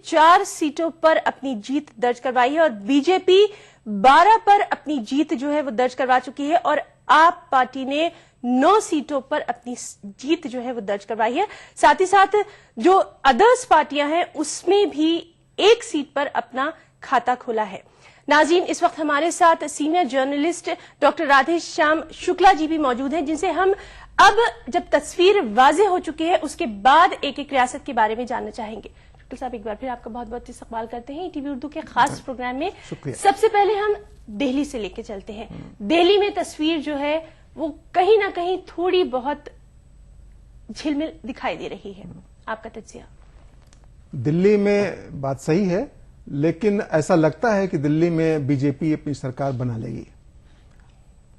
4 सीटों पर अपनी जीत दर्ज करवाई है और बीजेपी 12 पर अपनी जीत जो है वो दर्ज करवा चुकी है और आप पार्टी ने 9 सीटों पर अपनी जीत जो है वो दर्ज करवाई है। साथ ही साथ जो अदर्स पार्टियां हैं उसमें भी 1 सीट पर अपना खाता खोला है। नाज़रीन, इस वक्त हमारे साथ senior journalist doctor Radheshyam Shukla ji भी मौजूद हैं, जिनसे हम अब जब तस्वीर वाज़ेह हो चुकी है उसके बाद एक एक रियासत के बारे में जानना चाहेंगे। शुक्ला साहब, एक बार फिर आपका बहुत बहुत इस्तकबाल करते हैं टीवी उर्दू के खास प्रोग्राम में। सबसे पहले हम दिल्ली से लेके चलते हैं। दिल्ली में तस्वीर जो है वो कहीं ना कहीं थोड़ी बहुत झिलमिल दिखाई दे रही है, आपका तज्जिया? दिल्ली में बात सही है, लेकिन ऐसा लगता है कि दिल्ली में बीजेपी अपनी सरकार बना लेगी।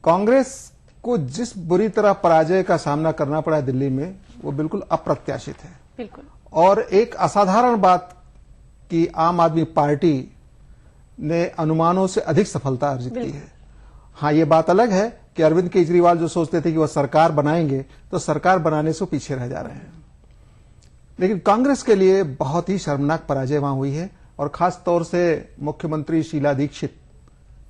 कांग्रेस को जिस बुरी तरह पराजय का सामना करना पड़ा है दिल्ली में, वो बिल्कुल अप्रत्याशित है। बिल्कुल। और एक असाधारण बात कि आम आदमी पार्टी ने अनुमानों से अधिक सफलता अर्जित की है। हाँ, ये बात अलग है कि अरविंद केजरीवाल जो सोचते थे कि वह सरकार बनाएंगे, तो सरकार बनाने से पीछे रह जा रहे हैं। लेकिन कांग्रेस के लिए बहुत ही शर्मनाक पराजय वहां हुई है और खास तौर से मुख्यमंत्री शीला दीक्षित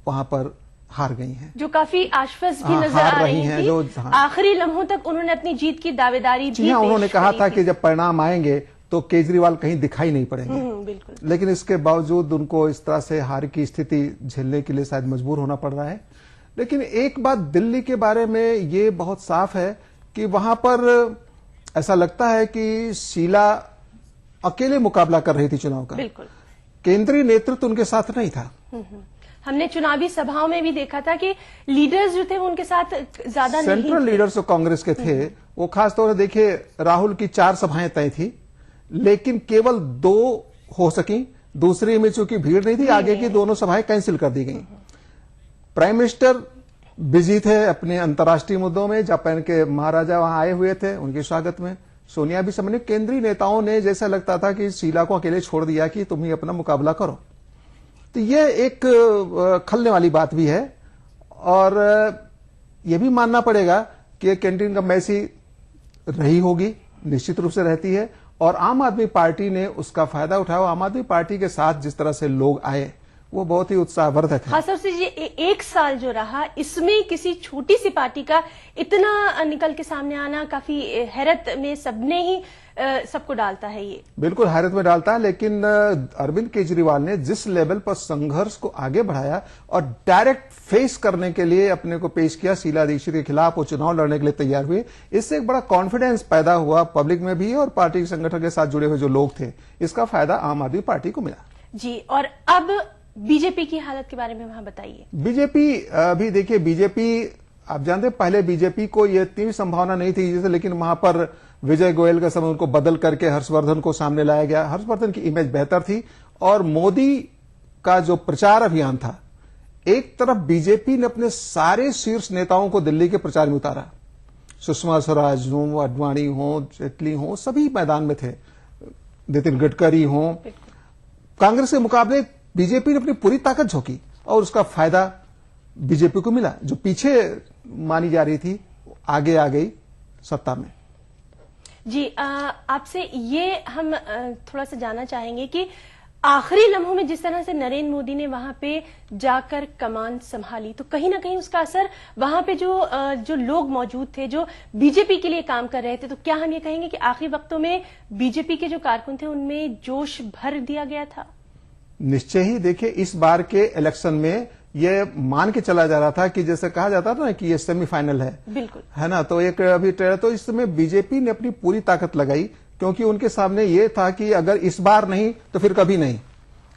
वहां पर हार गई हैं, जो काफी आश्वस्त भी नजर आ रही हैं। जो आखिरी लम्हों तक उन्होंने अपनी जीत की दावेदारी भी उन्होंने कहा था कि जब परिणाम आएंगे तो केजरीवाल कहीं दिखाई नहीं पड़ेंगे। बिल्कुल। लेकिन इसके बावजूद उनको इस तरह से हार की स्थिति झेलने के लिए शायद मजबूर होना पड़ रहा है। लेकिन एक बात दिल्ली के बारे में ये बहुत साफ है कि वहां पर ऐसा लगता है कि शीला अकेले मुकाबला कर रही थी चुनाव का। बिल्कुल। केंद्रीय नेतृत्व उनके साथ नहीं था। हमने चुनावी सभाओं में भी देखा था कि लीडर्स जो थे वो उनके साथ ज्यादा नहीं थे। सेंट्रल लीडर्स जो कांग्रेस के थे वो खासतौर से देखिए, राहुल की 4 सभाएं तय थी, लेकिन केवल 2 हो सकी। दूसरी में चूंकि भीड़ नहीं थी, आगे की दोनों सभाएं कैंसिल कर दी गई। प्राइम मिनिस्टर बिजी थे अपने अंतर्राष्ट्रीय मुद्दों में। जापान के महाराजा वहां आए हुए थे, उनके स्वागत में सोनिया भी समझ। केंद्रीय नेताओं ने जैसा लगता था कि शीला को अकेले छोड़ दिया कि तुम ही अपना मुकाबला करो। तो यह एक खलने वाली बात भी है और यह भी मानना पड़ेगा कि कैंटीन का मैसी रही होगी, निश्चित रूप से रहती है, और आम आदमी पार्टी ने उसका फायदा उठाया। आम आदमी पार्टी के साथ जिस तरह से लोग आए वो बहुत ही उत्साहवर्धक है। खासतौर से ये 1 साल जो रहा, इसमें किसी छोटी सी पार्टी का इतना निकल के सामने आना काफी हैरत में सबने ही सबको डालता है। ये बिल्कुल हैरत में डालता है। लेकिन अरविंद केजरीवाल ने जिस लेवल पर संघर्ष को आगे बढ़ाया और डायरेक्ट फेस करने के लिए अपने को पेश किया, शीला दीक्षित के खिलाफ वो चुनाव लड़ने के लिए तैयार हुए, इससे एक बड़ा कॉन्फिडेंस पैदा हुआ पब्लिक में भी और पार्टी के संगठन के साथ जुड़े हुए जो लोग थे। इसका फायदा आम आदमी पार्टी को मिला जी। और अब बीजेपी की हालत के बारे में वहां बताइए। बीजेपी अभी देखिए, बीजेपी आप जानते हैं पहले बीजेपी को ये इतनी संभावना नहीं थी जैसे, लेकिन वहां पर विजय गोयल का समय उनको बदल करके हर्षवर्धन को सामने लाया गया। हर्षवर्धन की इमेज बेहतर थी और मोदी का जो प्रचार अभियान था, एक तरफ बीजेपी ने अपने सारे शीर्ष नेताओं को दिल्ली के प्रचार में उतारा। सुषमा स्वराज हो, आडवाणी हो, जेटली हो, सभी मैदान में थे, नितिन गडकरी हो। कांग्रेस के मुकाबले बीजेपी ने अपनी पूरी ताकत झोंकी और उसका फायदा बीजेपी को मिला। जो पीछे मानी जा रही थी आगे आ गई सत्ता में। जी, आपसे ये हम थोड़ा सा जानना चाहेंगे कि आखिरी लम्हों में जिस तरह से नरेंद्र मोदी ने वहां पे जाकर कमान संभाली, तो कहीं ना कहीं उसका असर वहां पे जो लोग मौजूद थे, जो बीजेपी के लिए काम कर रहे थे, तो क्या हम ये कहेंगे कि आखिरी वक्तों में बीजेपी के जो कारकुन थे उनमें जोश भर दिया गया था? निश्चय ही। देखिए, इस बार के इलेक्शन में ये मान के चला जा रहा था कि जैसे कहा जाता था ना कि ये सेमीफाइनल है, बिल्कुल है ना, तो एक अभी तो इस समय बीजेपी ने अपनी पूरी ताकत लगाई, क्योंकि उनके सामने ये था कि अगर इस बार नहीं तो फिर कभी नहीं।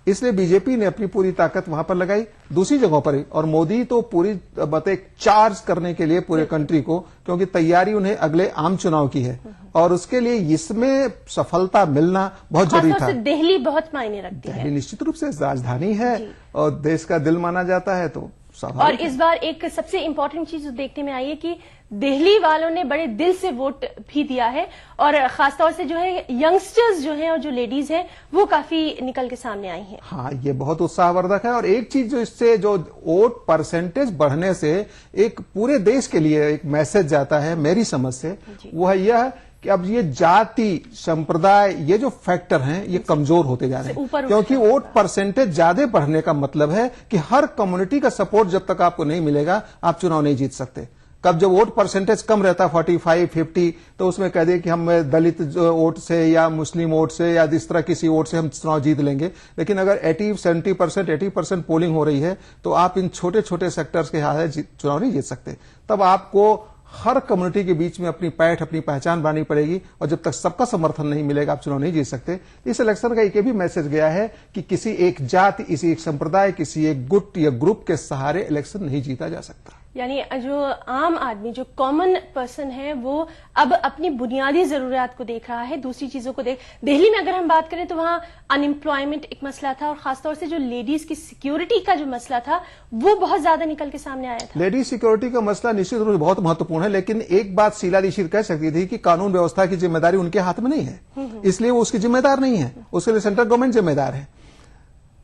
इसलिए बीजेपी ने अपनी पूरी ताकत वहां पर लगाई, दूसरी जगहों पर ही। और मोदी तो पूरी चार्ज करने के लिए पूरे कंट्री को, क्योंकि तैयारी उन्हें अगले आम चुनाव की है और उसके लिए इसमें सफलता मिलना बहुत जरूरी था। दिल्ली बहुत मायने रखती है। दिल्ली निश्चित रूप से राजधानी है और देश का दिल माना जाता है, तो और इस बार एक सबसे इंपॉर्टेंट चीज देखने में आई है कि दिल्ली वालों ने बड़े दिल से वोट भी दिया है और खासतौर से जो है यंगस्टर्स जो हैं और जो लेडीज हैं वो काफी निकल के सामने आई हैं। हाँ, ये बहुत उत्साहवर्धक है। और एक चीज जो इससे जो वोट परसेंटेज बढ़ने से एक पूरे देश के लिए एक मैसेज जाता है मेरी समझ से, वो है यह कि अब ये जाति संप्रदाय ये जो फैक्टर हैं ये कमजोर होते जा रहे हैं, क्योंकि वोट परसेंटेज ज्यादा बढ़ने का मतलब है कि हर कम्युनिटी का सपोर्ट जब तक आपको नहीं मिलेगा आप चुनाव नहीं जीत सकते। कब जब वोट परसेंटेज कम रहता है 45, 50, तो उसमें कह दे कि हम दलित वोट से या मुस्लिम वोट से या इस तरह किसी वोट से हम चुनाव जीत लेंगे। लेकिन अगर 70%, 80% पोलिंग हो रही है तो आप इन छोटे छोटे सेक्टर्स के हाथ चुनाव नहीं जीत सकते। तब आपको हर कम्युनिटी के बीच में अपनी पैठ, अपनी पहचान बनानी पड़ेगी, और जब तक सबका समर्थन नहीं मिलेगा आप चुनाव नहीं जीत सकते। इस इलेक्शन का एक भी मैसेज गया है कि किसी एक जाति, किसी एक संप्रदाय, किसी एक गुट या ग्रुप के सहारे इलेक्शन नहीं जीता जा सकता। यानी जो आम आदमी, जो कॉमन पर्सन है, वो अब अपनी बुनियादी जरूरियात को देख रहा है, दूसरी चीजों को देख। दिल्ली में अगर हम बात करें तो वहां अनएम्प्लॉयमेंट एक मसला था, और खासतौर से जो लेडीज की सिक्योरिटी का जो मसला था वो बहुत ज्यादा निकल के सामने आया था। लेडीज सिक्योरिटी का मसला निश्चित रूप से बहुत महत्वपूर्ण है, लेकिन एक बात शीला दीक्षित कह सकती थी कि कानून व्यवस्था की जिम्मेदारी उनके हाथ में नहीं है, इसलिए वो उसकी जिम्मेदार नहीं है, उसके लिए सेंट्रल गवर्नमेंट जिम्मेदार है।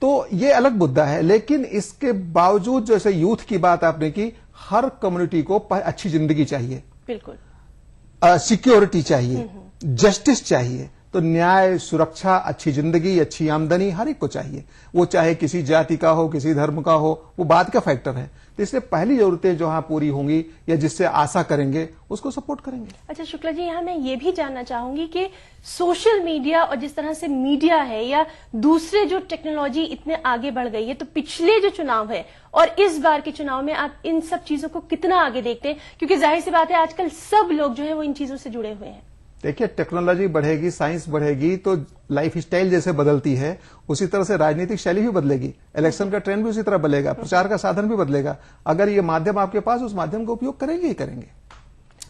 तो ये अलग मुद्दा है। लेकिन इसके बावजूद जैसे यूथ की बात आपने की, हर कम्युनिटी को अच्छी जिंदगी चाहिए, बिल्कुल सिक्योरिटी चाहिए, जस्टिस चाहिए। तो न्याय, सुरक्षा, अच्छी जिंदगी, अच्छी आमदनी हर एक को चाहिए, वो चाहे किसी जाति का हो, किसी धर्म का हो, वो बात का फैक्टर है। तो इसलिए पहली जरूरतें जो पूरी होंगी या जिससे आशा करेंगे उसको सपोर्ट करेंगे। अच्छा शुक्ला जी, यहाँ मैं ये भी जानना चाहूंगी कि सोशल मीडिया और जिस तरह से मीडिया है या दूसरे जो टेक्नोलॉजी इतने आगे बढ़ गई है, तो पिछले जो चुनाव है और इस बार के चुनाव में आप इन सब चीजों को कितना आगे देखते हैं? क्योंकि जाहिर सी बात है आजकल सब लोग जो है वो इन चीजों से जुड़े हुए हैं। देखिए, टेक्नोलॉजी बढ़ेगी, साइंस बढ़ेगी तो लाइफ स्टाइल जैसे बदलती है उसी तरह से राजनीतिक शैली भी बदलेगी, इलेक्शन का ट्रेंड भी उसी तरह बदलेगा, प्रचार का साधन भी बदलेगा। अगर ये माध्यम आपके पास, उस माध्यम का उपयोग करेंगे ही करेंगे,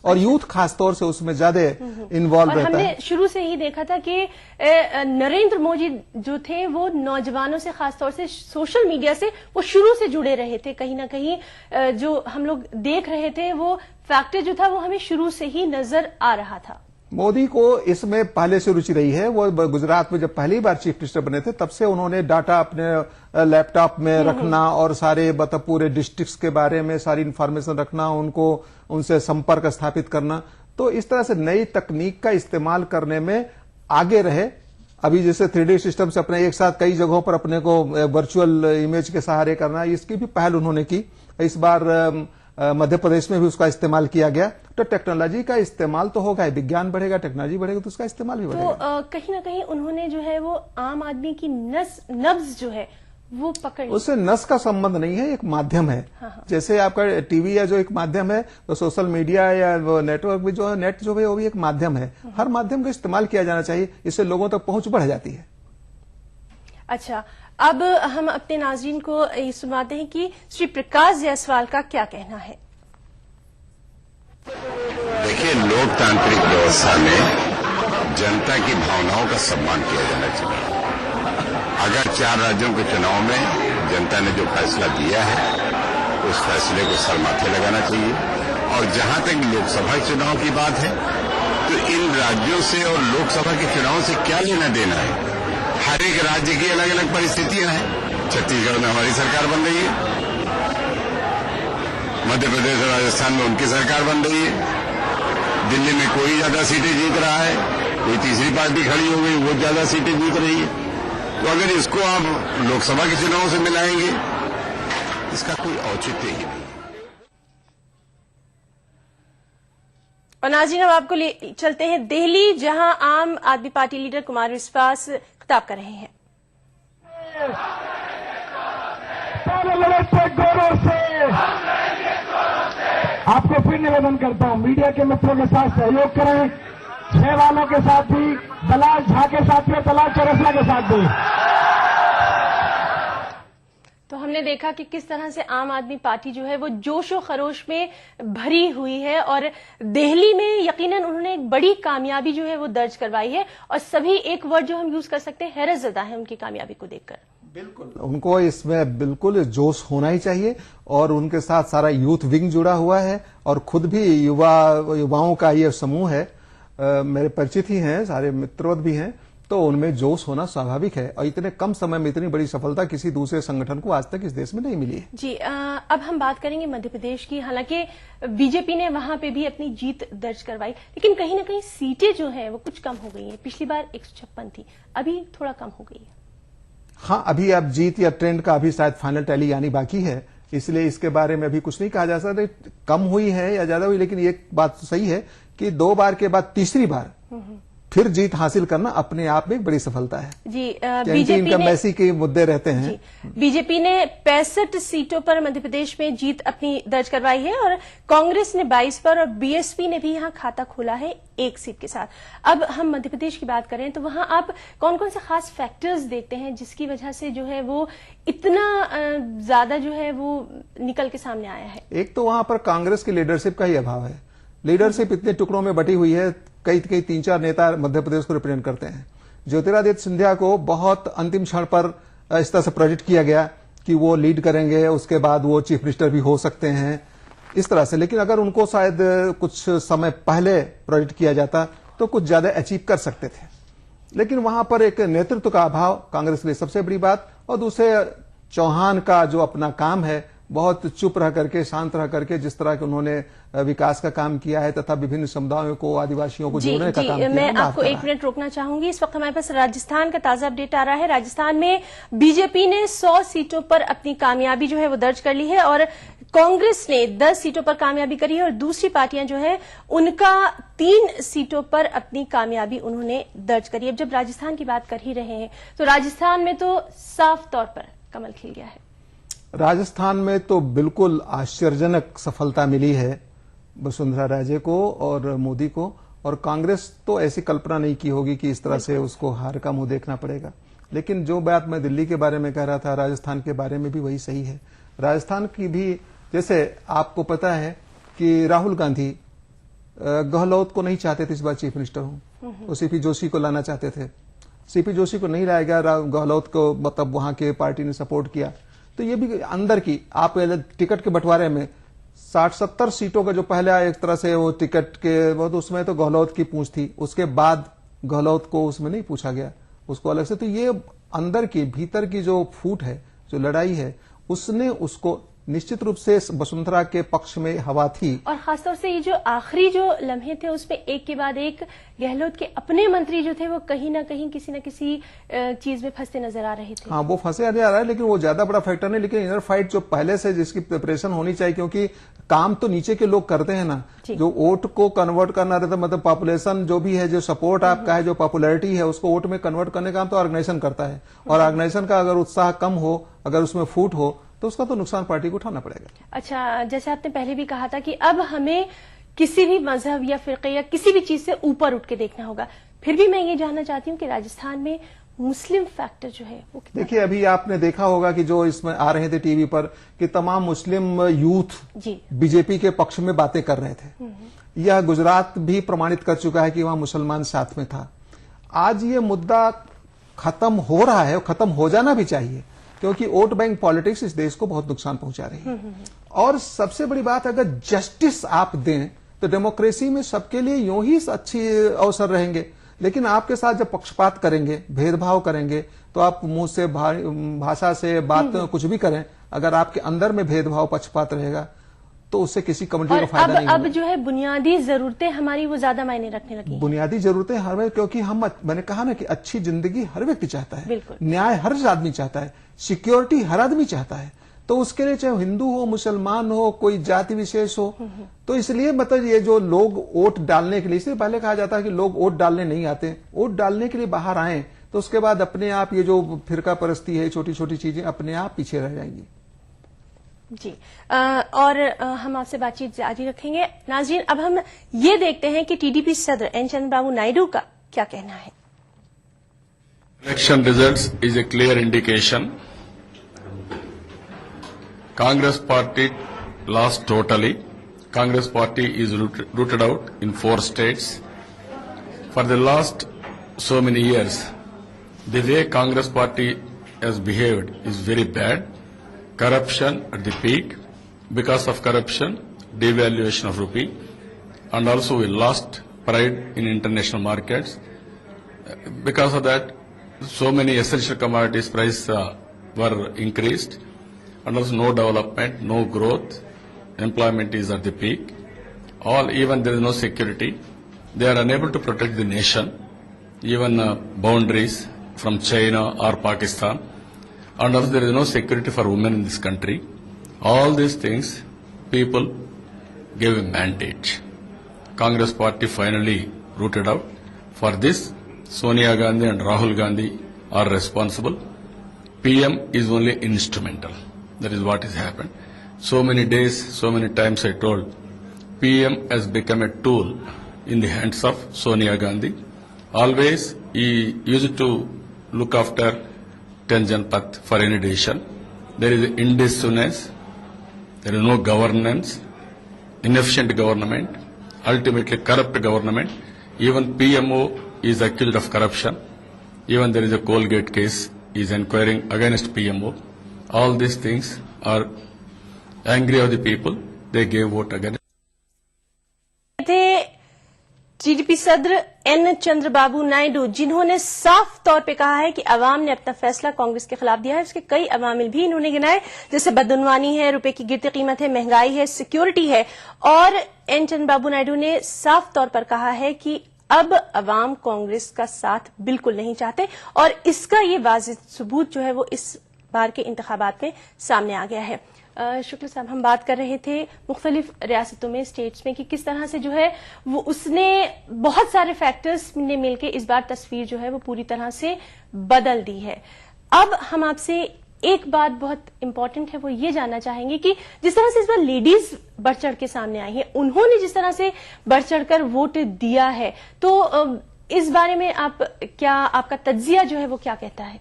और यूथ खासतौर से उसमें ज्यादा इन्वॉल्व रहता है। हमने शुरू से ही देखा था कि नरेंद्र मोदी जो थे वो नौजवानों से, खासतौर से सोशल मीडिया से वो शुरू से जुड़े रहे थे। कहीं ना कहीं जो हम लोग देख रहे थे वो फैक्टर जो था वो हमें शुरू से ही नजर आ रहा था। मोदी को इसमें पहले से रुचि रही है। वो गुजरात में जब पहली बार चीफ मिनिस्टर बने थे तब से उन्होंने डाटा अपने लैपटॉप में रखना और सारे पूरे डिस्ट्रिक्ट्स के बारे में सारी इंफॉर्मेशन रखना, उनसे संपर्क स्थापित करना। तो इस तरह से नई तकनीक का इस्तेमाल करने में आगे रहे। अभी जैसे 3D सिस्टम से अपने एक साथ कई जगहों पर अपने को वर्चुअल इमेज के सहारे करना, इसकी भी पहल उन्होंने की। इस बार मध्य प्रदेश में भी उसका इस्तेमाल किया गया। तो टेक्नोलॉजी का इस्तेमाल तो होगा, विज्ञान बढ़ेगा, टेक्नोलॉजी बढ़ेगा तो उसका इस्तेमाल भी बढ़ेगा। तो कहीं ना कहीं उन्होंने जो है वो आम आदमी की नब्ज जो है वो पकड़, उससे नस का संबंध नहीं है, एक माध्यम है। हाँ। जैसे आपका टीवी या जो एक माध्यम है, तो सोशल मीडिया या नेटवर्क भी जो है, नेट जो है वो भी एक माध्यम है। हर माध्यम का इस्तेमाल किया जाना चाहिए, इससे लोगों तक पहुंच बढ़ जाती है। अच्छा, अब हम अपने नाज़रीन को ये सुनाते हैं कि श्री प्रकाश जायसवाल का क्या कहना है। देखिए, लोकतांत्रिक व्यवस्था में जनता की भावनाओं का सम्मान किया जाना चाहिए। अगर 4 राज्यों के चुनाव में जनता ने जो फैसला दिया है उस फैसले को सर माथे लगाना चाहिए। और जहां तक लोकसभा चुनाव की बात है तो इन राज्यों से और लोकसभा के चुनाव से क्या लेना देना है। हर एक राज्य की अलग अलग परिस्थितियां हैं। छत्तीसगढ़ में हमारी सरकार बन रही है, मध्य प्रदेश और राजस्थान में उनकी सरकार बन रही है, दिल्ली में कोई ज्यादा सीटें जीत रहा है, कोई तीसरी पार्टी खड़ी हो गई वो ज्यादा सीटें जीत रही है। तो अगर इसको आप लोकसभा के चुनाव से मिलाएंगे इसका कोई औचित्य ही नहीं। और नाज़रीन, अब आपको ले चलते हैं दिल्ली, जहां आम आदमी पार्टी लीडर कुमार विश्वास खिताब कर रहे हैं। गौरव से आपको फिर निवेदन करता हूं, मीडिया के मित्रों के साथ सहयोग करें। 6 वालों के साथ भी, दलाल झा के साथ भी, दलाल चौरसिया के साथ भी। तो हमने देखा कि किस तरह से आम आदमी पार्टी जो है वो जोशो खरोश में भरी हुई है, और दिल्ली में यकीनन उन्होंने एक बड़ी कामयाबी जो है वो दर्ज करवाई है, और सभी एक वर्ड जो हम यूज कर सकते हैं, हैरतज़दा है उनकी कामयाबी को देखकर। बिल्कुल, उनको इसमें बिल्कुल जोश होना ही चाहिए, और उनके साथ सारा यूथ विंग जुड़ा हुआ है, और खुद भी युवाओं का ये समूह है। मेरे परिचित ही हैं, सारे मित्रवत भी हैं। तो उनमें जोश होना स्वाभाविक है, और इतने कम समय में इतनी बड़ी सफलता किसी दूसरे संगठन को आज तक इस देश में नहीं मिली है। जी, अब हम बात करेंगे मध्य प्रदेश की। हालांकि बीजेपी ने वहां पे भी अपनी जीत दर्ज करवाई, लेकिन कहीं ना कहीं सीटें जो है वो कुछ कम हो गई हैं। पिछली बार 156 थी, अभी थोड़ा कम हो गई है। हाँ, अभी अब जीत या ट्रेंड का अभी शायद फाइनल टैली आनी बाकी है, इसलिए इसके बारे में अभी कुछ नहीं कहा जा सकता कम हुई है या ज्यादा हुई। लेकिन एक बात तो सही है कि 2 बार के बाद तीसरी बार फिर जीत हासिल करना अपने आप में एक बड़ी सफलता है। जी, बीजेपी इनका मैसी के मुद्दे रहते हैं। बीजेपी ने 65 सीटों पर मध्य प्रदेश में जीत अपनी दर्ज करवाई है और कांग्रेस ने 22 पर और बीएसपी ने भी यहां खाता खोला है 1 सीट के साथ। अब हम मध्य प्रदेश की बात करें तो वहां आप कौन कौन से खास फैक्टर्स देखते हैं जिसकी वजह से जो है वो इतना ज्यादा जो है वो निकल के सामने आया है? एक तो वहां पर कांग्रेस की लीडरशिप का ही अभाव है। लीडरशिप इतने टुकड़ों में बटी हुई है, कई 3-4 नेता मध्य प्रदेश को रिप्रेजेंट करते हैं। ज्योतिरादित्य सिंधिया को बहुत अंतिम क्षण पर इस तरह से प्रोजेक्ट किया गया कि वो लीड करेंगे, उसके बाद वो चीफ मिनिस्टर भी हो सकते हैं इस तरह से। लेकिन अगर उनको शायद कुछ समय पहले प्रोजेक्ट किया जाता तो कुछ ज्यादा अचीव कर सकते थे। लेकिन वहां पर एक नेतृत्व का अभाव कांग्रेस के लिए सबसे बड़ी बात, और दूसरे चौहान का जो अपना काम है बहुत चुप रह करके, शांत रह करके जिस तरह के उन्होंने विकास का काम किया है तथा विभिन्न समुदायों को, आदिवासियों को जोड़ने का काम किया है। मैं आपको 1 मिनट रोकना चाहूंगी। इस वक्त हमारे पास राजस्थान का ताजा अपडेट आ रहा है। राजस्थान में बीजेपी ने 100 सीटों पर अपनी कामयाबी जो है वो दर्ज कर ली है और कांग्रेस ने 10 सीटों पर कामयाबी करी है और दूसरी पार्टियां जो है उनका 3 सीटों पर अपनी कामयाबी उन्होंने दर्ज करी है। अब जब राजस्थान की बात कर ही रहे हैं तो राजस्थान में तो साफ तौर पर कमल खिल गया है। राजस्थान में तो बिल्कुल आश्चर्यजनक सफलता मिली है वसुंधरा राजे को और मोदी को, और कांग्रेस तो ऐसी कल्पना नहीं की होगी कि इस तरह से उसको हार का मुंह देखना पड़ेगा। लेकिन जो बात मैं दिल्ली के बारे में कह रहा था, राजस्थान के बारे में भी वही सही है। राजस्थान की भी, जैसे आपको पता है कि राहुल गांधी गहलोत को नहीं चाहते थे इस बार चीफ मिनिस्टर हो, वो सीपी जोशी को लाना चाहते थे। सीपी जोशी को नहीं लाया गया, गहलोत को मतलब वहां के पार्टी ने सपोर्ट किया। तो ये भी अंदर की, आप टिकट के बंटवारे में 60-70 सीटों का जो पहले एक तरह से वो टिकट के, वो तो उसमें तो गहलोत की पूंछ थी, उसके बाद गहलोत को उसमें नहीं पूछा गया, उसको अलग से। तो ये अंदर की, भीतर की जो फूट है, जो लड़ाई है, उसने उसको निश्चित रूप से वसुंधरा के पक्ष में हवा थी। और खासतौर से ये जो आखिरी जो लम्हे थे उसमें एक के बाद एक गहलोत के अपने मंत्री जो थे वो कहीं ना कहीं किसी न किसी चीज में फंसते नजर आ रहे थे। हाँ, वो फंसे नजर आ रहा है, लेकिन वो ज्यादा बड़ा फैक्टर नहीं। लेकिन इनर फाइट जो पहले से जिसकी प्रिपरेशन होनी चाहिए, क्योंकि काम तो नीचे के लोग करते हैं ना, जो वोट को कन्वर्ट करना रहता है, मतलब पॉपुलेशन जो भी है, जो सपोर्ट आपका है, जो पॉपुलैरिटी है, उसको वोट में कन्वर्ट करने का काम तो ऑर्गेनाइजेशन करता है। और ऑर्गेनाइजेशन का अगर उत्साह कम हो, अगर उसमें फूट हो, तो उसका तो नुकसान पार्टी को उठाना पड़ेगा। अच्छा, जैसे आपने पहले भी कहा था कि अब हमें किसी भी मजहब या फिरके या किसी भी चीज से ऊपर उठ के देखना होगा, फिर भी मैं ये जानना चाहती हूँ कि राजस्थान में मुस्लिम फैक्टर जो है वो कितना? देखिए, अभी आपने देखा होगा कि जो इसमें आ रहे थे टीवी पर कि तमाम मुस्लिम यूथ बीजेपी के पक्ष में बातें कर रहे थे। यह गुजरात भी प्रमाणित कर चुका है कि वहां मुसलमान साथ में था। आज ये मुद्दा खत्म हो रहा है, खत्म हो जाना भी चाहिए, क्योंकि वोट बैंक पॉलिटिक्स इस देश को बहुत नुकसान पहुंचा रही है। और सबसे बड़ी बात, अगर जस्टिस आप दें तो डेमोक्रेसी में सबके लिए यूं ही अच्छी अवसर रहेंगे। लेकिन आपके साथ जब पक्षपात करेंगे, भेदभाव करेंगे, तो आप मुंह से, भाषा से बात कुछ भी करें, अगर आपके अंदर में भेदभाव, पक्षपात रहेगा तो उससे किसी कम्युनिटी को फायदा नहीं होगा। अब जो है बुनियादी जरूरतें हमारी वो ज्यादा मायने रखने लगी। बुनियादी जरूरतें हर व्यक्ति, क्योंकि मैंने कहा ना कि अच्छी जिंदगी हर व्यक्ति चाहता है, न्याय हर आदमी चाहता है, सिक्योरिटी हर आदमी चाहता है। तो उसके लिए चाहे हिंदू हो, मुसलमान हो, कोई जाति विशेष हो, तो इसलिए मतलब ये जो लोग वोट डालने के लिए, इससे पहले कहा जाता है कि लोग वोट डालने नहीं आते, वोट डालने के लिए बाहर आए तो उसके बाद अपने आप ये जो फिरका परस्ती है, छोटी छोटी चीजें अपने आप पीछे रह जाएंगी। जी, और हम आपसे बातचीत जारी रखेंगे। नाज़रीन, अब हम ये देखते हैं कि टीडीपी सदर एन चंद्रबाबू नायडू का क्या कहना है। Election results is a clear indication. Congress party lost totally. Congress party is rooted out in 4 states. For the last so many years, the way Congress party has behaved is very bad. Corruption at the peak. Because of corruption, devaluation of rupee, and also we lost pride in international markets. Because of that, so many essential commodities price were increased, and also no development, no growth, employment is at the peak. Even there is no security. They are unable to protect the nation, even boundaries from China or Pakistan, and also there is no security for women in this country. All these things, people gave a mandate. Congress party finally rooted out. For this, Sonia Gandhi and Rahul Gandhi are responsible. PM is only instrumental. That is what has happened. So many days, so many times I told, PM has become a tool in the hands of Sonia Gandhi. Always he used to look after 10 Janpath for any decision. There is indecisiveness, there is no governance, inefficient government, ultimately corrupt government. Even PMO is accused of corruption. Even there is a Colgate case is inquiring against PMO. All these things are angry of the people. They gave vote against. थे TDP सदर N Chandrababu Naidu, जिन्होंने साफ तौर पे कहा है कि अवाम ने अपना फैसला कांग्रेस के खिलाफ दिया है। उसके कई अवामिल भी इन्होंने गिनाए, जैसे बदउनवानी है, रुपए की गिरती कीमत है, महंगाई है, सिक्योरिटी है। और एन चंद्रबाबू नायडू ने साफ तौर पर कहा है कि अब अवाम कांग्रेस का साथ बिल्कुल नहीं चाहते, और इसका ये वाज़िह सबूत जो है वो इस बार के इंतखाबात में सामने आ गया है। शुक्ला साहब, हम बात कर रहे थे मुख्तलिफ रियासतों में, स्टेट्स में, कि किस तरह से जो है वो उसने बहुत सारे फैक्टर्स ने मिलकर इस बार तस्वीर जो है वो पूरी तरह से बदल दी है। अब हम आपसे एक बात बहुत इंपॉर्टेंट है वो ये जानना चाहेंगे कि जिस तरह से इस बार लेडीज बढ़ चढ़ के सामने आई है, उन्होंने जिस तरह से बढ़ चढ़कर वोट दिया है, तो इस बारे में आपका तज्जिया जो है वो क्या कहता है?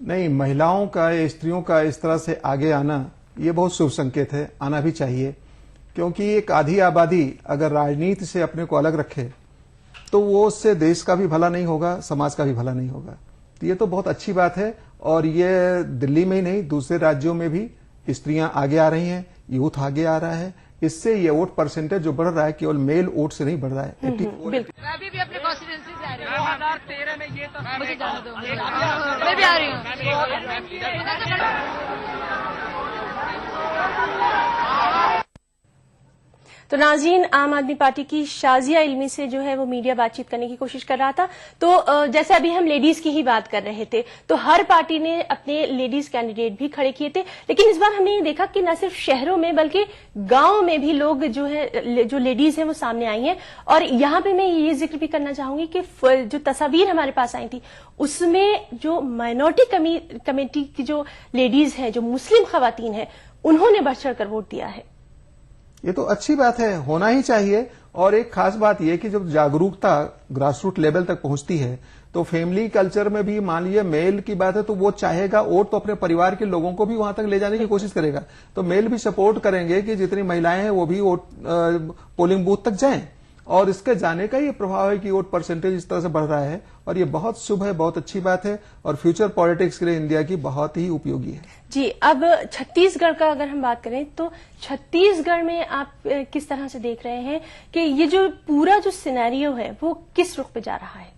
नहीं, महिलाओं का, स्त्रियों का इस तरह से आगे आना ये बहुत शुभ संकेत है, आना भी चाहिए। क्योंकि एक आधी आबादी अगर राजनीति से अपने को अलग रखे तो वो उससे देश का भी भला नहीं होगा, समाज का भी भला नहीं होगा। तो ये तो बहुत अच्छी बात है, और ये दिल्ली में ही नहीं, दूसरे राज्यों में भी स्त्रियां आगे आ रही हैं, यूथ आगे आ रहा है। इससे ये वोट परसेंटेज जो बढ़ रहा है केवल मेल वोट से नहीं बढ़ रहा है। मैं अभी भी अपने कॉन्स्टिट्यूंसी से आ रही हूँ। 2013 में ये तो मुझे जाने दो, मैं भी आ रही हूँ। तो नाज़रीन, आम आदमी पार्टी की शाजिया इल्मी से जो है वो मीडिया बातचीत करने की कोशिश कर रहा था। तो जैसे अभी हम लेडीज की ही बात कर रहे थे, तो हर पार्टी ने अपने लेडीज कैंडिडेट भी खड़े किए थे, लेकिन इस बार हमने ये देखा कि न सिर्फ शहरों में बल्कि गांव में भी लोग जो है, जो लेडीज हैं वो सामने आई हैं। और यहां पे मैं ये जिक्र भी करना चाहूंगी कि जो तस्वीर हमारे पास आई थी उसमें जो माइनॉरिटी कमेटी की जो लेडीज हैं, जो मुस्लिम खवातीन हैं, उन्होंने बढ़ चढ़कर वोट दिया है। ये तो अच्छी बात है, होना ही चाहिए। और एक खास बात यह कि जब जागरूकता ग्रासरूट लेवल तक पहुंचती है तो फैमिली कल्चर में भी, मान लीजिए मेल की बात है तो वो चाहेगा वोट तो अपने परिवार के लोगों को भी वहां तक ले जाने की कोशिश करेगा। तो मेल भी सपोर्ट करेंगे कि जितनी महिलाएं हैं वो भी वोट पोलिंग बूथ तक जाएं, और इसके जाने का ये प्रभाव है कि वोट परसेंटेज इस तरह से बढ़ रहा है, और ये बहुत शुभ है, बहुत अच्छी बात है, और फ्यूचर पॉलिटिक्स के लिए इंडिया की बहुत ही उपयोगी है। जी, अब छत्तीसगढ़ का अगर हम बात करें तो छत्तीसगढ़ में आप किस तरह से देख रहे हैं कि ये जो पूरा जो सिनेरियो है वो किस रुख पे जा रहा है?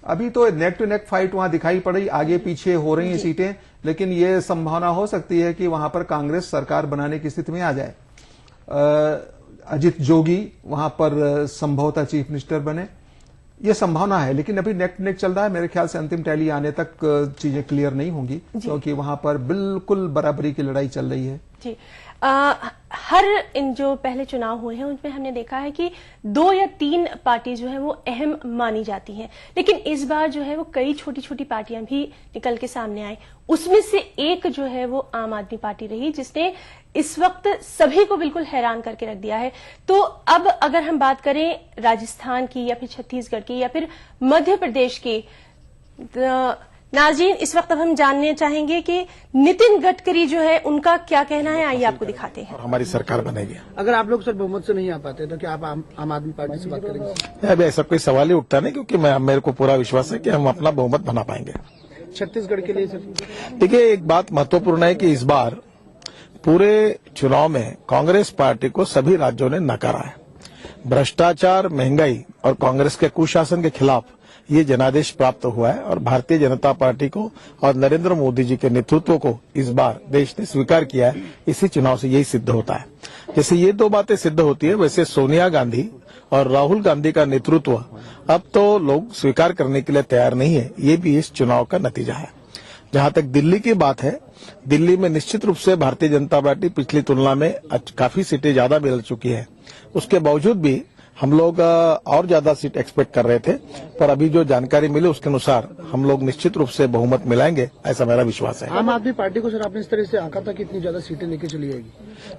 अभी तो नेक टू नेक फाइट वहां दिखाई पड़ रही, आगे पीछे हो रही हैं सीटें, लेकिन ये संभावना हो सकती है कि वहां पर कांग्रेस सरकार बनाने की स्थिति में आ जाए। अजित जोगी वहां पर संभवतः चीफ मिनिस्टर बने, ये संभावना है। लेकिन अभी नेक टू नेक चल रहा है, मेरे ख्याल से अंतिम टैली आने तक चीजें क्लियर नहीं होंगी, क्योंकि वहां पर बिल्कुल बराबरी की लड़ाई चल रही है। जी, हर इन जो पहले चुनाव हुए हैं उनमें हमने देखा है कि 2 या 3 पार्टी जो है वो अहम मानी जाती हैं, लेकिन इस बार जो है वो कई छोटी छोटी पार्टियां भी निकल के सामने आई। उसमें से एक जो है वो आम आदमी पार्टी रही, जिसने इस वक्त सभी को बिल्कुल हैरान करके रख दिया है। तो अब अगर हम बात करें राजस्थान की या फिर छत्तीसगढ़ की या फिर मध्य प्रदेश की, नाज़रीन इस वक्त अब हम जानने चाहेंगे कि नितिन गडकरी जो है उनका क्या कहना है, आइए आपको दिखाते हैं। हमारी सरकार बनेगी। अगर आप लोग सर बहुमत से नहीं आ पाते तो क्या आप आम आदमी पार्टी से बात करेंगे? अभी ऐसा कोई सवाल ही उठता नहीं, क्योंकि मेरे को पूरा विश्वास है कि हम अपना बहुमत बना पाएंगे। छत्तीसगढ़ के लिए सर देखिए, एक बात महत्वपूर्ण है कि इस बार पूरे चुनाव में कांग्रेस पार्टी को सभी राज्यों ने नकारा है। भ्रष्टाचार, महंगाई और कांग्रेस के कुशासन के खिलाफ ये जनादेश प्राप्त हुआ है और भारतीय जनता पार्टी को और नरेंद्र मोदी जी के नेतृत्व को इस बार देश ने स्वीकार किया है। इसी चुनाव से यही सिद्ध होता है। जैसे ये दो बातें सिद्ध होती है, वैसे सोनिया गांधी और राहुल गांधी का नेतृत्व अब तो लोग स्वीकार करने के लिए तैयार नहीं है। ये भी इस चुनाव का नतीजा है। जहां तक दिल्ली की बात है, दिल्ली में निश्चित रूप से भारतीय जनता पार्टी पिछली तुलना में काफी सीटें ज्यादा मिल चुकी है। उसके बावजूद भी हम लोग और ज्यादा सीट एक्सपेक्ट कर रहे थे, पर अभी जो जानकारी मिली उसके अनुसार हम लोग निश्चित रूप से बहुमत मिलाएंगे, ऐसा मेरा विश्वास है। आम आदमी पार्टी को सर आपने इस तरह से आंका था कि इतनी ज्यादा सीटें लेके चली जाएगी?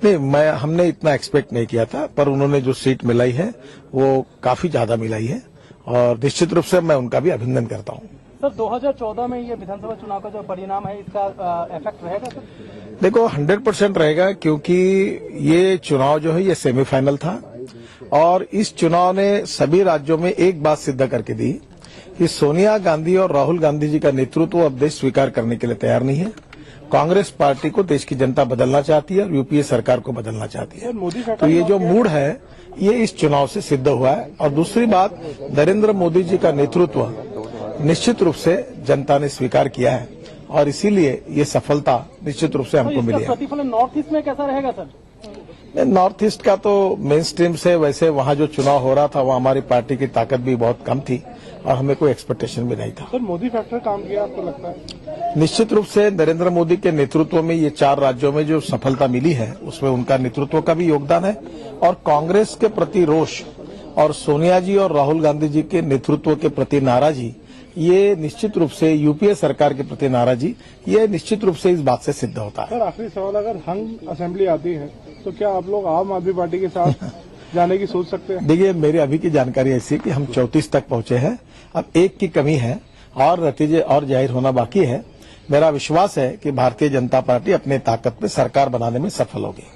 नहीं, हमने इतना एक्सपेक्ट नहीं किया था, पर उन्होंने जो सीट मिलाई है वो काफी ज्यादा मिलाई है और निश्चित रूप से मैं उनका भी अभिनंदन करता हूँ। सर 2014 में ये विधानसभा चुनाव का जो परिणाम है इसका इफेक्ट रहेगा सर? देखो 100% रहेगा, क्योंकि ये चुनाव जो है ये सेमीफाइनल था और इस चुनाव ने सभी राज्यों में एक बात सिद्ध करके दी कि सोनिया गांधी और राहुल गांधी जी का नेतृत्व अब देश स्वीकार करने के लिए तैयार नहीं है। कांग्रेस पार्टी को देश की जनता बदलना चाहती है और यूपीए सरकार को बदलना चाहती है। तो ये जो मूड है ये इस चुनाव से सिद्ध हुआ है। और दूसरी बात, नरेंद्र मोदी जी का नेतृत्व निश्चित रूप से जनता ने स्वीकार किया है और इसीलिए ये सफलता निश्चित रूप से हमको मिली है। प्रतिफलन नॉर्थ ईस्ट में कैसा रहेगा सर? नॉर्थ ईस्ट का तो मेन स्ट्रीम से वैसे वहां जो चुनाव हो रहा था वहां हमारी पार्टी की ताकत भी बहुत कम थी और हमें कोई एक्सपेक्टेशन भी नहीं था। सर मोदी फैक्टर काम किया आपको लगता है? निश्चित रूप से नरेंद्र मोदी के नेतृत्व में ये 4 राज्यों में जो सफलता मिली है उसमें उनका नेतृत्व का भी योगदान है और कांग्रेस के प्रति रोष और सोनिया जी और राहुल गांधी जी के नेतृत्व के प्रति नाराजगी, ये निश्चित रूप से यूपीए सरकार के प्रति नाराजगी, ये निश्चित रूप से इस बात से सिद्ध होता है। सर आखिरी सवाल, अगर हंग असेंबली आती है तो क्या आप लोग आम आदमी पार्टी के साथ जाने की सोच सकते हैं? देखिए, मेरी अभी की जानकारी ऐसी है कि हम 34 तक पहुंचे हैं, अब 1 की कमी है और नतीजे और जाहिर होना बाकी है। मेरा विश्वास है कि भारतीय जनता पार्टी अपने ताकत में सरकार बनाने में सफल होगी।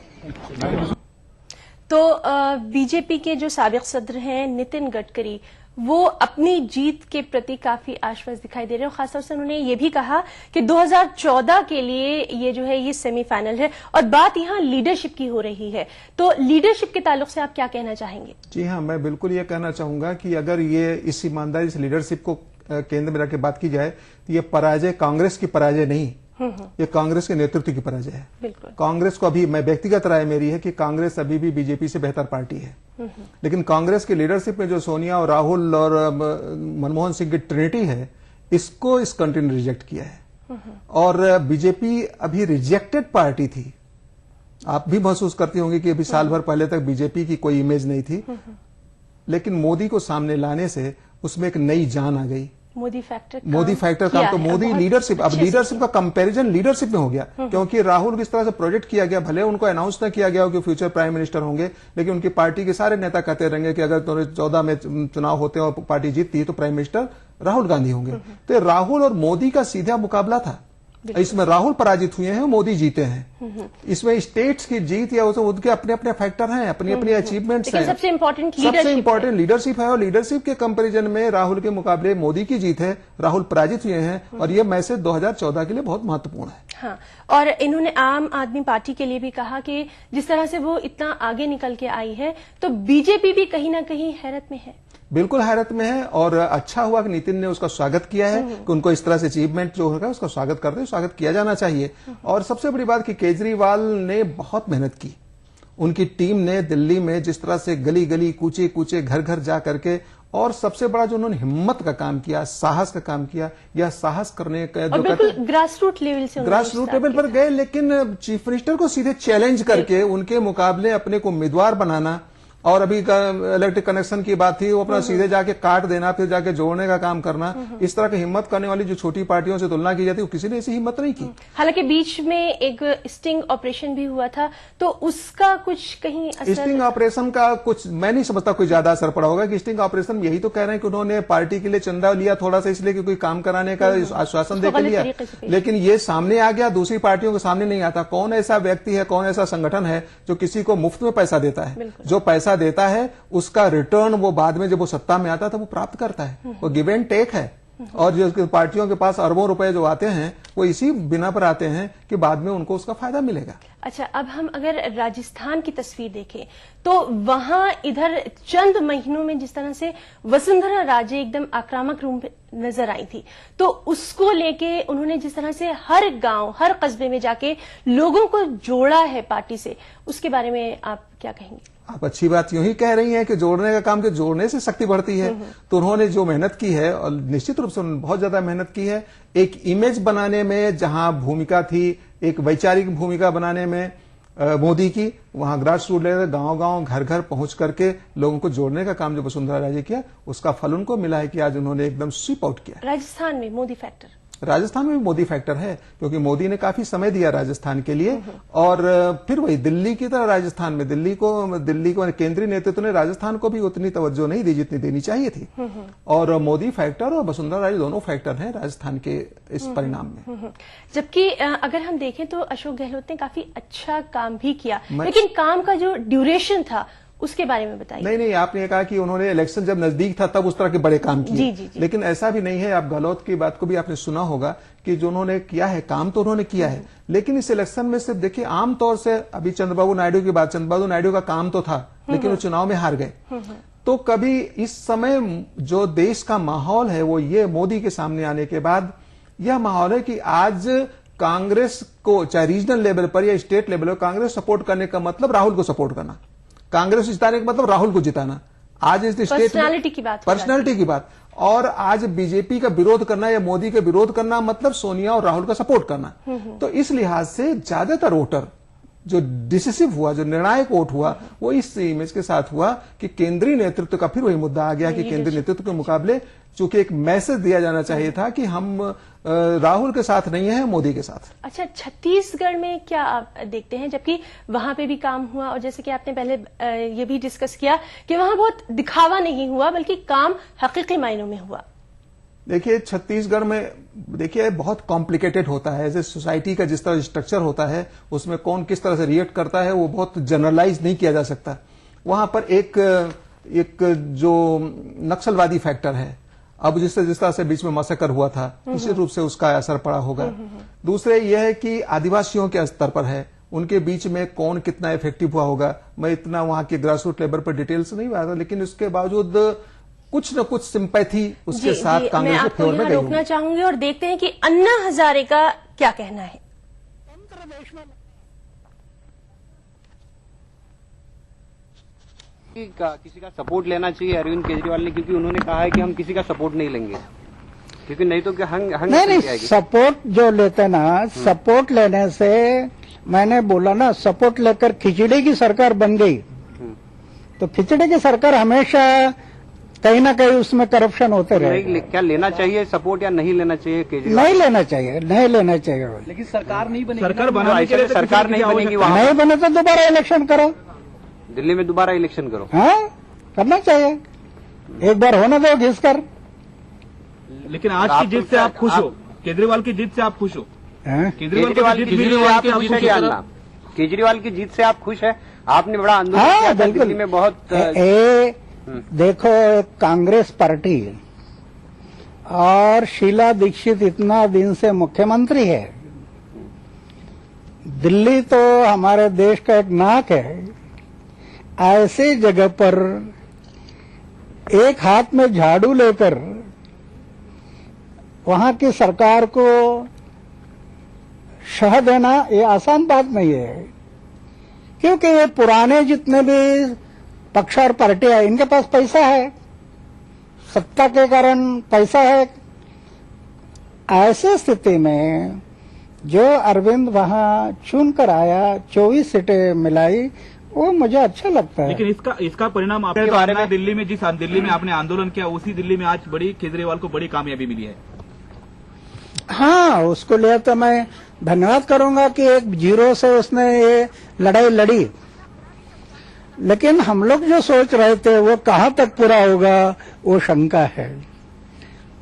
तो बीजेपी के जो साबिक सदर हैं नितिन गडकरी, वो अपनी जीत के प्रति काफी आश्वस्त दिखाई दे रहे हैं और खासतौर से उन्होंने ये भी कहा कि 2014 के लिए ये जो है ये सेमीफाइनल है और बात यहाँ लीडरशिप की हो रही है। तो लीडरशिप के ताल्लुक से आप क्या कहना चाहेंगे? जी हाँ, मैं बिल्कुल ये कहना चाहूंगा कि अगर ये इस ईमानदारी से लीडरशिप को केंद्र में रख के बात की जाए तो ये पराजय कांग्रेस की पराजय नहीं, ये कांग्रेस के नेतृत्व की पराजय है। कांग्रेस को अभी, मैं व्यक्तिगत राय मेरी है कि कांग्रेस अभी भी बीजेपी से बेहतर पार्टी है, लेकिन कांग्रेस की लीडरशिप में जो सोनिया और राहुल और मनमोहन सिंह की ट्रिनिटी है, इसको इस कंट्री ने रिजेक्ट किया है। और बीजेपी अभी रिजेक्टेड पार्टी थी। आप भी महसूस करती होंगी कि अभी साल भर पहले तक बीजेपी की कोई इमेज नहीं थी, लेकिन मोदी को सामने लाने से उसमें एक नई जान आ गई। मोदी फैक्टर काम तो मोदी लीडरशिप, अब लीडरशिप का कंपैरिजन लीडरशिप में हो गया, क्योंकि राहुल किस तरह से प्रोजेक्ट किया गया, भले उनको अनाउंस न किया गया हो कि फ्यूचर प्राइम मिनिस्टर होंगे, लेकिन उनकी पार्टी के सारे नेता कहते रहेंगे कि अगर 2014 में चुनाव होते और पार्टी जीतती है तो प्राइम मिनिस्टर राहुल गांधी होंगे। तो राहुल और मोदी का सीधा मुकाबला था। इसमें राहुल पराजित हुए हैं, मोदी जीते हैं। इसमें स्टेट्स की जीत या उनके अपने अपने फैक्टर हैं, अपनी अपनी अचीवमेंट्स हैं। सबसे इंपॉर्टेंट लीडरशिप है और लीडरशिप के कंपैरिजन में राहुल के मुकाबले मोदी की जीत है। राहुल पराजित हुए हैं और ये मैसेज 2014 के लिए बहुत महत्वपूर्ण है। हाँ, और इन्होंने आम आदमी पार्टी के लिए भी कहा कि जिस तरह से वो इतना आगे निकल के आई है तो बीजेपी भी कहीं ना कहीं हैरत में है। बिल्कुल हैरत में है और अच्छा हुआ कि नितिन ने उसका स्वागत किया है कि उनको इस तरह से अचीवमेंट जो होगा उसका स्वागत करते हैं, स्वागत किया जाना चाहिए। और सबसे बड़ी बात कि केजरीवाल ने बहुत मेहनत की, उनकी टीम ने दिल्ली में जिस तरह से गली गली कूचे कूचे घर घर जा करके, और सबसे बड़ा जो उन्होंने हिम्मत का काम किया, साहस का काम किया, या साहस करने का जो बिल्कुल ग्रास रूट लेवल पर गए, लेकिन चीफ मिनिस्टर को सीधे चैलेंज करके उनके मुकाबले अपने को उम्मीदवार बनाना। और अभी इलेक्ट्रिक कनेक्शन की बात थी, वो अपना सीधे जाके काट देना फिर जाके जोड़ने का काम करना, इस तरह की हिम्मत करने वाली जो छोटी पार्टियों से तुलना की जाती है, वो किसी ने ऐसी हिम्मत नहीं की। हालांकि बीच में एक स्टिंग ऑपरेशन भी हुआ था, तो उसका कुछ कहीं असर? स्टिंग ऑपरेशन का कुछ मैं नहीं समझता कोई ज्यादा असर पड़ा होगा। कि स्टिंग ऑपरेशन यही तो कह रहे हैं कि उन्होंने पार्टी के लिए चंदा लिया थोड़ा सा, इसलिए कि कोई काम कराने का आश्वासन देकर लिया, लेकिन ये सामने आ गया, दूसरी पार्टियों के सामने नहीं आता। कौन ऐसा व्यक्ति है, कौन ऐसा संगठन है जो किसी को मुफ्त में पैसा देता है? जो पैसा देता है उसका रिटर्न वो बाद में जब वो सत्ता में आता है तो वो प्राप्त करता है। वो गिव एंड टेक है। और जो पार्टियों के पास अरबों रुपए जो आते हैं वो इसी बिना पर आते हैं कि बाद में उनको उसका फायदा मिलेगा। अच्छा, अब हम अगर राजस्थान की तस्वीर देखें तो वहां इधर चंद महीनों में जिस तरह से वसुंधरा राजे एकदम आक्रामक रूप में नजर आई थी, तो उसको लेके उन्होंने जिस तरह से हर गांव हर कस्बे में जाके लोगों को जोड़ा है पार्टी से, उसके बारे में आप क्या कहेंगे? आप अच्छी बात यूं ही कह रही हैं कि जोड़ने का काम, के जोड़ने से शक्ति बढ़ती है। तो उन्होंने जो मेहनत की है, और निश्चित रूप से उन्होंने बहुत ज्यादा मेहनत की है, एक इमेज बनाने में जहां भूमिका थी, एक वैचारिक भूमिका बनाने में मोदी की, वहां ग्रास रूट लेवल गांव-गांव घर-घर पहुंच करके लोगों को जोड़ने का काम जो वसुंधरा राजे किया, उसका फल उनको मिला है कि आज उन्होंने एकदम स्वीप आउट किया। राजस्थान में मोदी फैक्टर, राजस्थान में भी मोदी फैक्टर है, क्योंकि मोदी ने काफी समय दिया राजस्थान के लिए। और फिर वही दिल्ली की तरह राजस्थान में दिल्ली को केंद्रीय नेतृत्व ने राजस्थान को भी उतनी तवज्जो नहीं दी जितनी देनी चाहिए थी। और मोदी फैक्टर और वसुंधरा राजे दोनों फैक्टर हैं राजस्थान के इस परिणाम में। जबकि अगर हम देखें तो अशोक गहलोत ने काफी अच्छा काम भी किया, लेकिन काम का जो ड्यूरेशन था उसके बारे में बताइए। नहीं, आपने कहा कि उन्होंने इलेक्शन जब नजदीक था तब उस तरह के बड़े काम किए। जी। लेकिन ऐसा भी नहीं है। आप गहलोत की बात को भी आपने सुना होगा कि जो उन्होंने किया है काम तो उन्होंने किया है, लेकिन इस इलेक्शन में सिर्फ देखिए आमतौर से अभी चंद्रबाबू नायडू की बात, चंद्रबाबू नायडू का काम तो था लेकिन वो चुनाव में हार गए। तो कभी इस समय जो देश का माहौल है वो ये मोदी के सामने आने के बाद यह माहौल है कि आज कांग्रेस को चाहे रीजनल लेवल पर या स्टेट लेवल पर कांग्रेस सपोर्ट करने का मतलब राहुल को सपोर्ट करना, कांग्रेस जिताने का मतलब राहुल को जिताना। आज इस स्टेट पर्सनालिटी की बात और आज बीजेपी का विरोध करना या मोदी का विरोध करना मतलब सोनिया और राहुल का सपोर्ट करना। तो इस लिहाज से ज्यादातर वोटर जो डिसिसिव हुआ, जो निर्णायक वोट हुआ, वो इस इमेज के साथ हुआ कि केंद्रीय नेतृत्व का फिर वही मुद्दा आ गया कि केंद्रीय नेतृत्व के मुकाबले चूंकि एक मैसेज दिया जाना चाहिए था कि हम राहुल के साथ नहीं है, मोदी के साथ। अच्छा, छत्तीसगढ़ में क्या आप देखते हैं, जबकि वहां पे भी काम हुआ और जैसे कि आपने पहले ये भी डिस्कस किया कि वहां बहुत दिखावा नहीं हुआ बल्कि काम हकीकी मायनों में हुआ। देखिए छत्तीसगढ़ में देखिए बहुत कॉम्प्लिकेटेड होता है, जैसे सोसाइटी का जिस तरह स्ट्रक्चर होता है उसमें कौन किस तरह से रिएक्ट करता है वो बहुत जनरलाइज नहीं किया जा सकता। वहां पर एक जो नक्सलवादी फैक्टर है, अब जिस तरह से बीच में मसकर हुआ था निश्चित रूप से उसका असर पड़ा होगा। दूसरे यह है कि आदिवासियों के स्तर पर है, उनके बीच में कौन कितना इफेक्टिव हुआ होगा। मैं इतना वहां के ग्रास रूट लेवल पर डिटेल्स नहीं बताता, लेकिन उसके बावजूद कुछ न कुछ सिंपैथी उसके साथ कांग्रेस के फेवर में गई। रोकना चाहूंगी और देखते हैं कि अन्ना हजारे का क्या कहना है। किसी का सपोर्ट लेना चाहिए अरविंद केजरीवाल ने, क्योंकि उन्होंने कहा है कि हम किसी का सपोर्ट नहीं लेंगे, क्योंकि नहीं तो क्या नहीं सपोर्ट जो लेते ना, सपोर्ट लेने से मैंने बोला ना, सपोर्ट लेकर खिचड़ी की सरकार बन गई। तो खिचड़ी की सरकार हमेशा कहीं ना कहीं उसमें करप्शन होते रहे। क्या लेना चाहिए सपोर्ट या नहीं लेना चाहिए केजरीवाल? नहीं लेना चाहिए, नहीं लेना चाहिए। लेकिन सरकार नहीं बनेगी, सरकार बनाने के लिए सरकार नहीं बनेगी, वहाँ नहीं बने तो दोबारा इलेक्शन करो, दिल्ली में दोबारा इलेक्शन करो। हाँ, करना चाहिए, एक बार होने दो घिस कर। लेकिन आज की जीत से आप खुश हो? केजरीवाल की जीत से आप खुश हो? केजरीवाल की जीत से आप खुश है क्या? केजरीवाल की जीत से आप खुश है? आपने बड़ा आंदोलन किया था दिल्ली में बहुत। देखो, एक कांग्रेस पार्टी और शीला दीक्षित इतना दिन से मुख्यमंत्री है, दिल्ली तो हमारे देश का एक नाक है। ऐसे जगह पर एक हाथ में झाड़ू लेकर वहां की सरकार को शह देना ये आसान बात नहीं है, क्योंकि ये पुराने जितने भी पक्ष और पार्टियां हैं इनके पास पैसा है, सत्ता के कारण पैसा है। ऐसे स्थिति में जो अरविंद वहां चुन कर आया, 24 सीटें मिलाई, वो मुझे अच्छा लगता है। लेकिन इसका परिणाम आपके बारे में दिल्ली में दिल्ली में आपने आंदोलन किया, उसी दिल्ली में आज केजरीवाल को बड़ी कामयाबी मिली है। हाँ, उसको लिए तो मैं धन्यवाद करूंगा कि एक जीरो से उसने ये लड़ाई लड़ी। लेकिन हम लोग जो सोच रहे थे वो कहां तक पूरा होगा वो शंका है।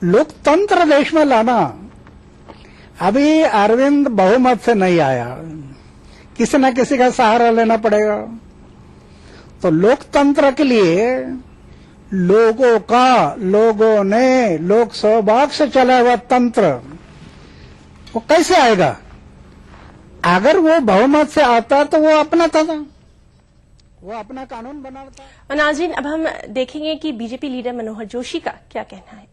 लोकतंत्र देश में लाना, अभी अरविंद बहुमत से नहीं आया, किसी न किसी का सहारा लेना पड़ेगा। तो लोकतंत्र के लिए लोगों ने लोक सहभाग से चला हुआ तंत्र वो कैसे आएगा? अगर वो बहुमत से आता तो वो अपना था, वो अपना कानून बनाता। और नाज़रीन, अब हम देखेंगे कि बीजेपी लीडर मनोहर जोशी का क्या कहना है।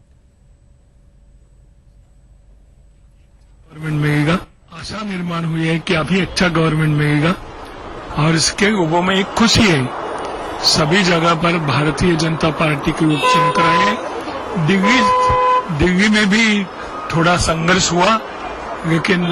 गवर्नमेंट मिलेगा, आशा निर्माण हुई है कि अभी अच्छा गवर्नमेंट मिलेगा और इसके वो में एक खुशी है सभी जगह पर भारतीय जनता पार्टी के लोग चमक रहे हैं। दिल्ली में भी थोड़ा संघर्ष हुआ लेकिन